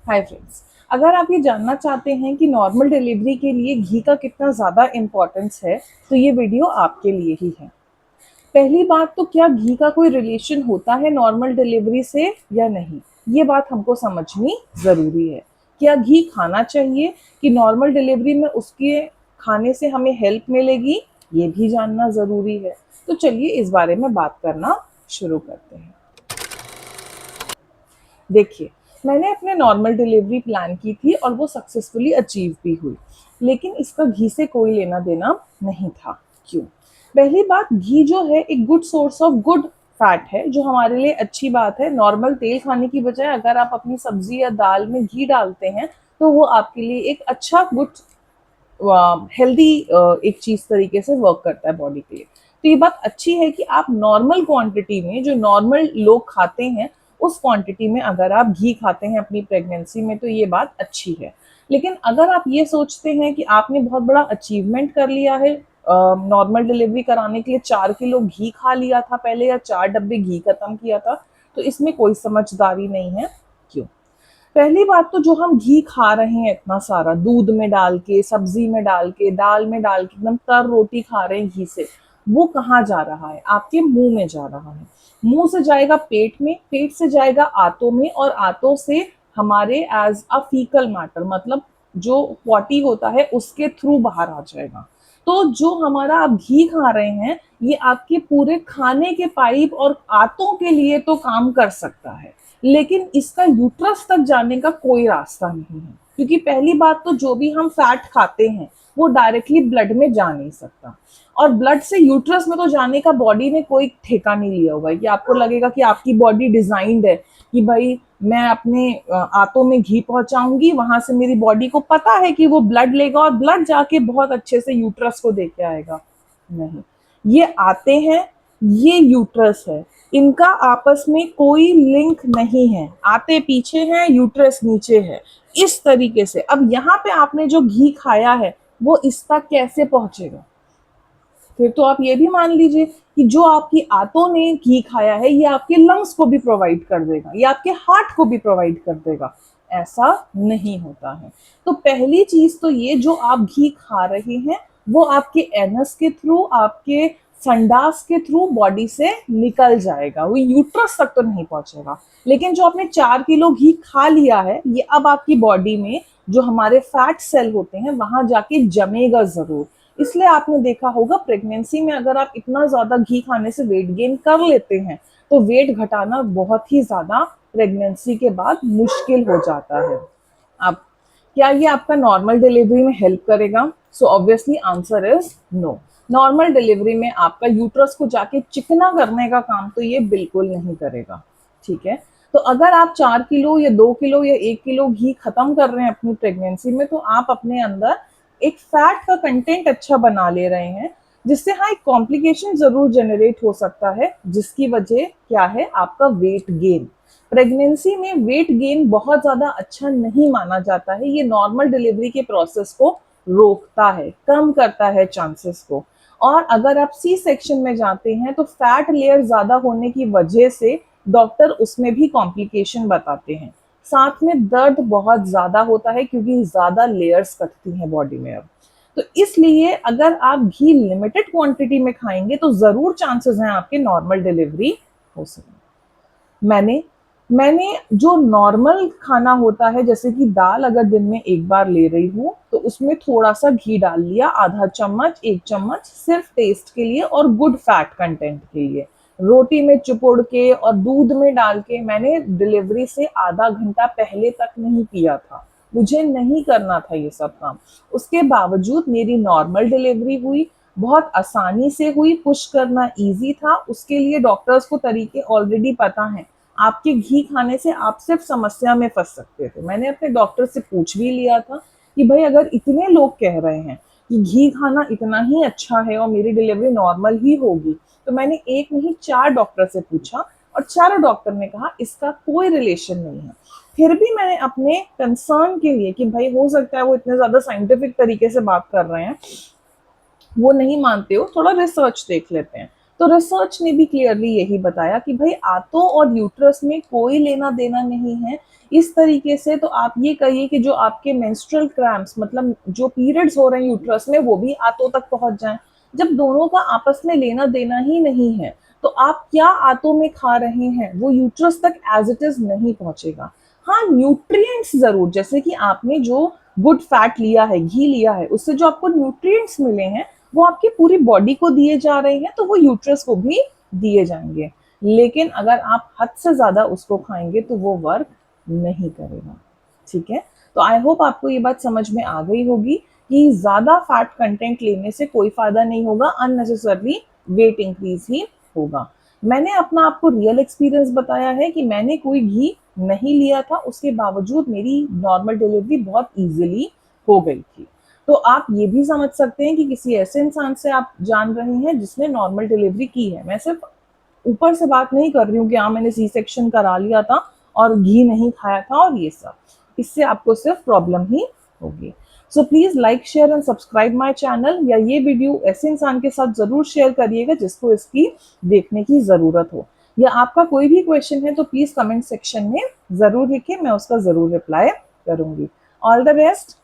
Hi friends, अगर आप ये जानना चाहते हैं कि नॉर्मल डिलीवरी के लिए घी का कितना ज़्यादा इम्पोर्टेंस है, तो ये वीडियो आपके लिए ही है। पहली बात तो क्या घी का कोई रिलेशन होता है नॉर्मल डिलीवरी से या नहीं, ये बात हमको समझनी ज़रूरी है। क्या घी खाना चाहिए कि नॉर्मल डिलीवरी में उसके खाने से हमें हेल्प मिलेगी, ये भी जानना ज़रूरी है। तो चलिए इस बारे में बात करना शुरू करते हैं। देखिए, मैंने अपने नॉर्मल डिलीवरी प्लान की थी और वो सक्सेसफुली अचीव भी हुई, लेकिन इसका घी से कोई लेना देना नहीं था। क्यों? पहली बात, घी जो है एक good source of good fat है, जो हमारे लिए अच्छी बात है। नॉर्मल तेल खाने की बजाय अगर आप अपनी सब्जी या दाल में घी डालते हैं, तो वो आपके लिए एक अच्छा गुड हेल्दी एक चीज तरीके से वर्क करता है बॉडी के लिए। तो ये बात अच्छी है कि आप नॉर्मल क्वांटिटी में, जो नॉर्मल लोग खाते हैं, उस क्वांटिटी में अगर आप घी खाते हैं अपनी प्रेगनेंसी में, तो ये बात अच्छी है। लेकिन अगर आप ये सोचते हैं कि आपने बहुत बड़ा अचीवमेंट कर लिया है, नॉर्मल डिलीवरी कराने के लिए 4 किलो घी खा लिया था पहले, या 4 डब्बे घी खत्म किया था, तो इसमें कोई समझदारी नहीं है। क्यों? पहली बात तो जो हम घी खा रहे हैं इतना सारा, दूध में डाल के, सब्जी में डाल के, दाल में डाल के, एकदम तर रोटी खा रहे हैं घी से, वो कहाँ जा रहा है? आपके मुंह में जा रहा है। मुंह से जाएगा पेट में, पेट से जाएगा आंतों में, और आंतों से हमारे एज अ फीकल मैटर, मतलब जो पॉटी होता है उसके थ्रू बाहर आ जाएगा। तो जो हमारा आप घी खा रहे हैं, ये आपके पूरे खाने के पाइप और आंतों के लिए तो काम कर सकता है, लेकिन इसका यूट्रस तक जाने का कोई रास्ता नहीं है। क्योंकि पहली बात तो जो भी हम फैट खाते हैं वो डायरेक्टली ब्लड में जा नहीं सकता, और ब्लड से यूट्रस में तो जाने का बॉडी ने कोई ठेका नहीं लिया हुआ है। कि आपको लगेगा कि आपकी बॉडी डिजाइंड है कि भाई मैं अपने आंतों में घी पहुंचाऊंगी, वहां से मेरी बॉडी को पता है कि वो ब्लड लेगा और ब्लड जाके बहुत अच्छे से यूट्रस को देके आएगा। नहीं, ये आते हैं, ये यूट्रस है, इनका आपस में कोई लिंक नहीं है। आते पीछे हैं, यूट्रस नीचे है, इस तरीके से। अब यहाँ पे आपने जो घी खाया है, वो इस तक कैसे पहुंचेगा? फिर तो आप ये भी मान लीजिए कि जो आपकी आंतों ने घी खाया है, ये आपके लंग्स को भी प्रोवाइड कर देगा, ये आपके हार्ट को भी प्रोवाइड कर देगा। ऐसा नहीं होता है। तो पहली चीज तो ये, जो आप घी खा रहे हैं वो आपके एनस के थ्रू, आपके संडास के थ्रू बॉडी से निकल जाएगा, वो यूट्रस तक तो नहीं पहुंचेगा। लेकिन जो आपने 4 किलो घी खा लिया है, ये अब आपकी बॉडी में जो हमारे फैट सेल होते हैं वहां जाके जमेगा जरूर। इसलिए आपने देखा होगा, प्रेगनेंसी में अगर आप इतना ज्यादा घी खाने से वेट गेन कर लेते हैं, तो वेट घटाना बहुत ही ज्यादा प्रेगनेंसी के बाद मुश्किल हो जाता है। अब क्या ये आपका नॉर्मल डिलीवरी में हेल्प करेगा? So obviously answer is no. Normal delivery में आपका यूट्रस को जाके चिकना करने का काम तो ये बिल्कुल नहीं करेगा। ठीक है? तो अगर आप 4 किलो या 2 किलो या 1 किलो घी खत्म कर रहे हैं अपनी प्रेगनेंसी में, तो आप अपने अंदर एक फैट का कंटेंट अच्छा बना ले रहे हैं, जिससे हाँ एक कॉम्प्लिकेशन जरूर जनरेट हो सकता है, जिसकी वजह क्या है? आपका वेट गेन। प्रेगनेंसी में वेट गेन बहुत ज्यादा अच्छा नहीं माना जाता है। ये नॉर्मल डिलीवरी के प्रोसेस को रोकता है, कम करता है चांसेस को। और अगर आप सी सेक्शन में जाते हैं, तो फैट लेयर ज्यादा होने की वजह से डॉक्टर उसमें भी कॉम्प्लिकेशन बताते हैं। साथ में दर्द बहुत ज्यादा होता है, क्योंकि ज्यादा लेयर्स कटती हैं बॉडी में अब। तो इसलिए अगर आप घी लिमिटेड क्वांटिटी में खाएंगे, तो जरूर चांसेस हैं आपके नॉर्मल डिलीवरी हो सके। मैंने मैंने जो नॉर्मल खाना होता है, जैसे कि दाल अगर दिन में एक बार ले रही हूँ, तो उसमें थोड़ा सा घी डाल लिया, आधा चम्मच, 1 चम्मच, सिर्फ टेस्ट के लिए और गुड फैट कंटेंट के लिए। रोटी में चुपोड़ के और दूध में डाल के मैंने डिलीवरी से आधा घंटा पहले तक नहीं पिया था। मुझे नहीं करना था ये सब काम। उसके बावजूद मेरी नॉर्मल डिलीवरी हुई, बहुत आसानी से हुई, पुश करना इजी था। उसके लिए डॉक्टर्स को तरीके ऑलरेडी पता हैं। आपके घी खाने से आप सिर्फ समस्या में फंस सकते थे। मैंने अपने डॉक्टर से पूछ भी लिया था कि भाई अगर इतने लोग कह रहे हैं कि घी खाना इतना ही अच्छा है और मेरी डिलीवरी नॉर्मल ही होगी, तो मैंने एक नहीं 4 डॉक्टर से पूछा, और चारों डॉक्टर ने कहा इसका कोई रिलेशन नहीं है। फिर भी मैंने अपने कंसर्न के लिए, कि भाई हो सकता है वो इतने ज्यादा साइंटिफिक तरीके से बात कर रहे हैं, वो नहीं मानते हो, थोड़ा रिसर्च देख लेते हैं। तो रिसर्च ने भी क्लियरली यही बताया कि भाई आंतों और यूट्रस में कोई लेना देना नहीं है। इस तरीके से तो आप ये कहिए कि जो आपके मेंस्ट्रुअल क्रैम्प्स मतलब जो पीरियड्स हो रहे हैं यूट्रस में वो भी आंतों तक पहुंच जाएं। जब दोनों का आपस में लेना देना ही नहीं है तो आप क्या आंतों में खा रहे हैं वो यूट्रस तक एज इट इज नहीं पहुंचेगा। हाँ, न्यूट्रिएंट्स जरूर, जैसे कि आपने जो गुड फैट लिया है, घी लिया है, उससे जो आपको न्यूट्रिएंट्स मिले हैं वो आपकी पूरी बॉडी को दिए जा रहे हैं तो वो यूट्रस को भी दिए जाएंगे। लेकिन अगर आप हद से ज्यादा उसको खाएंगे तो वो वर्क नहीं करेगा। ठीक है, तो आई होप आपको ये बात समझ में आ गई होगी कि ज्यादा फैट कंटेंट लेने से कोई फायदा नहीं होगा, अननेसेसरली वेट इंक्रीज ही होगा। मैंने अपना आपको रियल एक्सपीरियंस बताया है कि मैंने कोई घी नहीं लिया था, उसके बावजूद मेरी नॉर्मल डिलीवरी बहुत इजीली हो गई थी। तो आप ये भी समझ सकते हैं कि किसी ऐसे इंसान से आप जान रहे हैं जिसने नॉर्मल डिलीवरी की है। मैं सिर्फ ऊपर से बात नहीं कर रही हूँ कि हाँ मैंने सी सेक्शन करा लिया था और घी नहीं खाया था और ये सब, इससे आपको सिर्फ प्रॉब्लम ही होगी। So please like share and subscribe my channel, या ये वीडियो ऐसे इंसान के साथ जरूर शेयर करिएगा जिसको इसकी देखने की जरूरत हो। या आपका कोई भी क्वेश्चन है तो प्लीज कमेंट सेक्शन में जरूर लिखिए, मैं उसका जरूर रिप्लाई करूंगी। All the best.